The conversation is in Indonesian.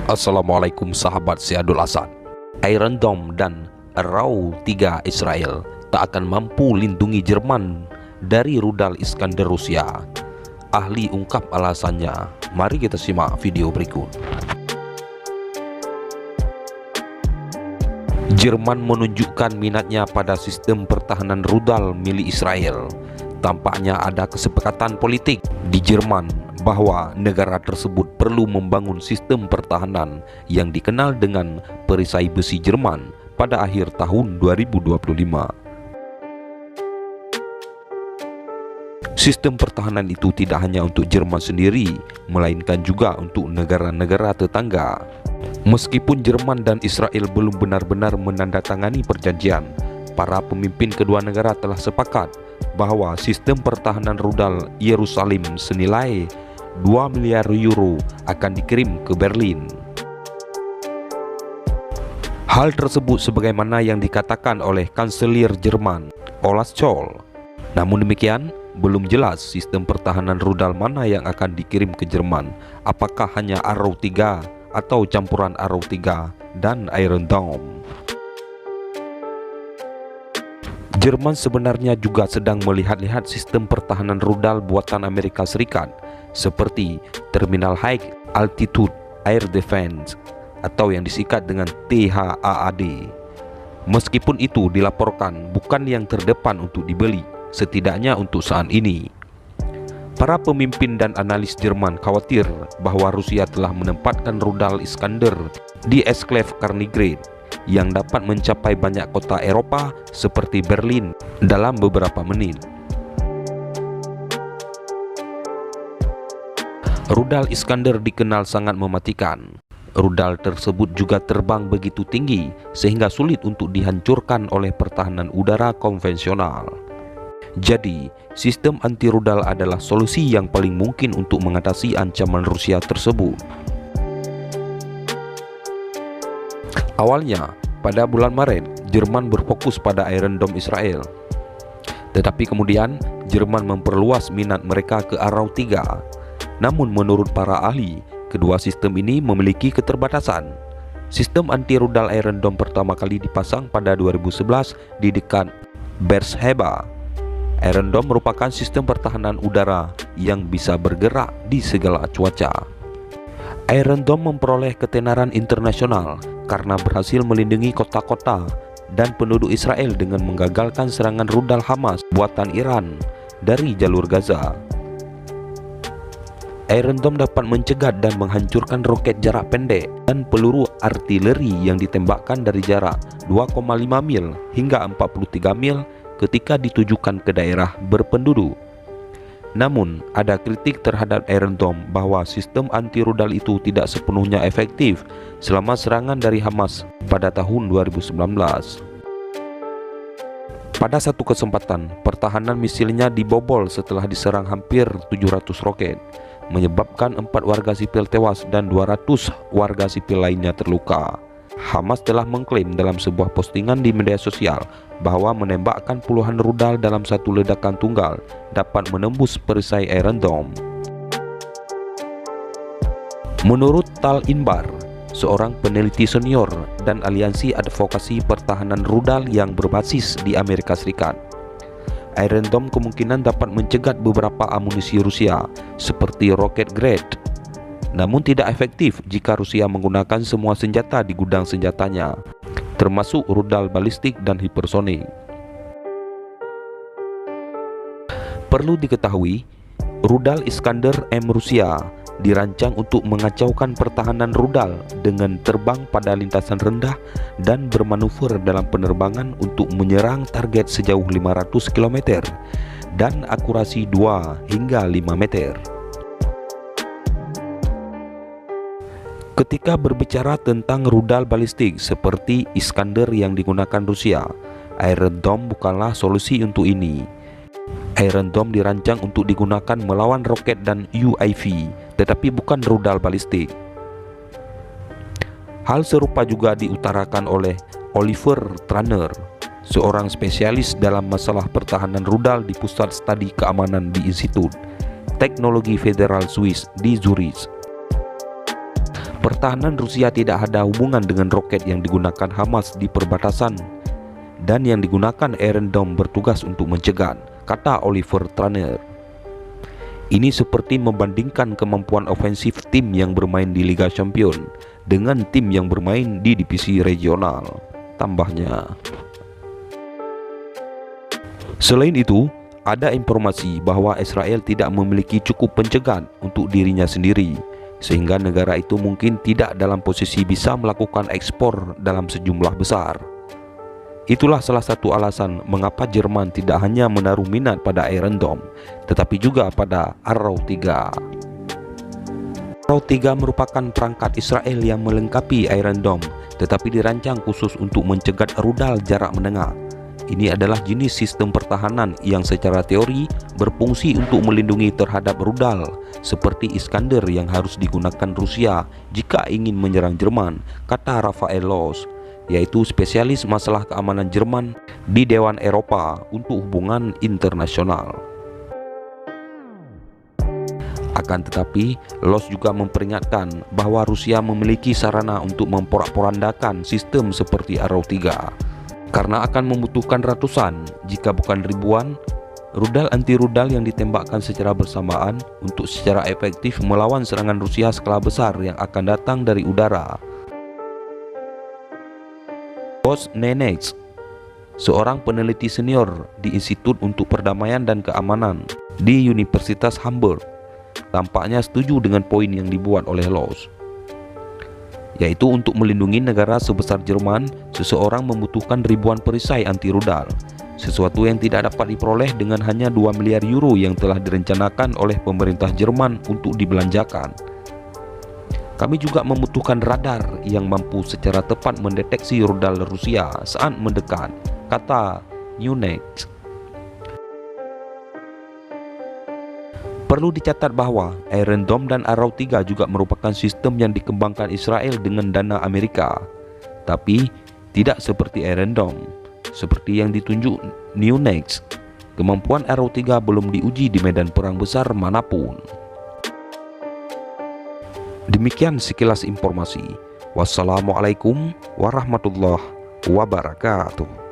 Assalamualaikum sahabat Syahdu Asad. Iron Dome dan Arrow 3 Israel tak akan mampu lindungi Jerman dari rudal Iskander Rusia. Ahli ungkap alasannya. Mari kita simak video berikut. Jerman menunjukkan minatnya pada sistem pertahanan rudal milik Israel. Tampaknya ada kesepakatan politik di Jerman bahwa negara tersebut perlu membangun sistem pertahanan yang dikenal dengan perisai besi Jerman pada akhir tahun 2025. Sistem pertahanan itu tidak hanya untuk Jerman sendiri, melainkan juga untuk negara-negara tetangga. Meskipun Jerman dan Israel belum benar-benar menandatangani perjanjian, para pemimpin kedua negara telah sepakat bahwa sistem pertahanan rudal Yerusalem senilai 2 miliar euro akan dikirim ke Berlin. Hal tersebut sebagaimana yang dikatakan oleh Kanselir Jerman Olaf Scholz. Namun demikian, belum jelas sistem pertahanan rudal mana yang akan dikirim ke Jerman, apakah hanya Arrow 3 atau campuran Arrow 3 dan Iron Dome. Jerman sebenarnya juga sedang melihat-lihat sistem pertahanan rudal buatan Amerika Serikat seperti Terminal High Altitude Air Defense atau yang disingkat dengan THAAD. Meskipun itu dilaporkan bukan yang terdepan untuk dibeli, setidaknya untuk saat ini. Para pemimpin dan analis Jerman khawatir bahwa Rusia telah menempatkan rudal Iskander di eksklave Kaliningrad yang dapat mencapai banyak kota Eropa seperti Berlin dalam beberapa menit. Rudal Iskander dikenal sangat mematikan. Rudal tersebut juga terbang begitu tinggi sehingga sulit untuk dihancurkan oleh pertahanan udara konvensional. Jadi, sistem anti rudal adalah solusi yang paling mungkin untuk mengatasi ancaman Rusia tersebut. Awalnya, pada bulan Maret, Jerman berfokus pada Iron Dome Israel. Tetapi kemudian, Jerman memperluas minat mereka ke Arrow 3. Namun menurut para ahli, kedua sistem ini memiliki keterbatasan. Sistem anti-rudal Iron Dome pertama kali dipasang pada 2011 di dekat Beersheba. Iron Dome merupakan sistem pertahanan udara yang bisa bergerak di segala cuaca. Iron Dome memperoleh ketenaran internasional karena berhasil melindungi kota-kota dan penduduk Israel dengan menggagalkan serangan rudal Hamas buatan Iran dari jalur Gaza. Iron Dome dapat mencegat dan menghancurkan roket jarak pendek dan peluru artileri yang ditembakkan dari jarak 2,5 mil hingga 43 mil ketika ditujukan ke daerah berpenduduk. Namun, ada kritik terhadap Iron Dome bahwa sistem anti-rudal itu tidak sepenuhnya efektif selama serangan dari Hamas pada tahun 2019. Pada satu kesempatan, pertahanan misilnya dibobol setelah diserang hampir 700 roket, menyebabkan 4 warga sipil tewas dan 200 warga sipil lainnya terluka. Hamas telah mengklaim dalam sebuah postingan di media sosial bahwa menembakkan puluhan rudal dalam satu ledakan tunggal dapat menembus perisai Iron Dome. Menurut Tal Inbar, seorang peneliti senior dan aliansi advokasi pertahanan rudal yang berbasis di Amerika Serikat, Iron Dome kemungkinan dapat mencegat beberapa amunisi Rusia seperti roket Grad, namun tidak efektif jika Rusia menggunakan semua senjata di gudang senjatanya, termasuk rudal balistik dan hipersonik. Perlu diketahui, rudal Iskander M Rusia dirancang untuk mengacaukan pertahanan rudal dengan terbang pada lintasan rendah dan bermanuver dalam penerbangan untuk menyerang target sejauh 500 km dan akurasi 2 hingga 5 meter. Ketika berbicara tentang rudal balistik seperti Iskander yang digunakan Rusia, Iron Dome bukanlah solusi untuk ini. Iron Dome dirancang untuk digunakan melawan roket dan UAV, tetapi bukan rudal balistik. Hal serupa juga diutarakan oleh Oliver Tranner, seorang spesialis dalam masalah pertahanan rudal di Pusat Studi Keamanan di Institut Teknologi Federal Swiss di Zurich. Pertahanan Rusia tidak ada hubungan dengan roket yang digunakan Hamas di perbatasan dan yang digunakan Iron Dome bertugas untuk mencegah, kata Oliver Trainer. Ini seperti membandingkan kemampuan ofensif tim yang bermain di Liga Champions dengan tim yang bermain di divisi regional, tambahnya. Selain itu, ada informasi bahwa Israel tidak memiliki cukup pencegahan untuk dirinya sendiri, sehingga negara itu mungkin tidak dalam posisi bisa melakukan ekspor dalam sejumlah besar. Itulah salah satu alasan mengapa Jerman tidak hanya menaruh minat pada Iron Dome, tetapi juga pada Arrow 3. Arrow 3 merupakan perangkat Israel yang melengkapi Iron Dome, tetapi dirancang khusus untuk mencegat rudal jarak menengah. Ini adalah jenis sistem pertahanan yang secara teori berfungsi untuk melindungi terhadap rudal seperti Iskander yang harus digunakan Rusia jika ingin menyerang Jerman, kata Rafael Loos, yaitu spesialis masalah keamanan Jerman di Dewan Eropa untuk hubungan internasional. Akan tetapi, Loos juga memperingatkan bahwa Rusia memiliki sarana untuk memporak-porandakan sistem seperti Arrow 3. Karena akan membutuhkan ratusan, jika bukan ribuan, rudal anti-rudal yang ditembakkan secara bersamaan untuk secara efektif melawan serangan Rusia skala besar yang akan datang dari udara. Boris Nenets, seorang peneliti senior di Institut untuk Perdamaian dan Keamanan di Universitas Hamburg, tampaknya setuju dengan poin yang dibuat oleh Loos, yaitu untuk melindungi negara sebesar Jerman, seseorang membutuhkan ribuan perisai anti-rudal, sesuatu yang tidak dapat diperoleh dengan hanya 2 miliar euro yang telah direncanakan oleh pemerintah Jerman untuk dibelanjakan. Kami juga membutuhkan radar yang mampu secara tepat mendeteksi rudal Rusia saat mendekat, kata Newnex. Perlu dicatat bahwa Iron Dome dan Arrow 3 juga merupakan sistem yang dikembangkan Israel dengan dana Amerika, tapi tidak seperti Iron Dome. Seperti yang ditunjuk Newnex, kemampuan Arrow 3 belum diuji di medan perang besar manapun. Demikian sekilas informasi. Wassalamualaikum warahmatullahi wabarakatuh.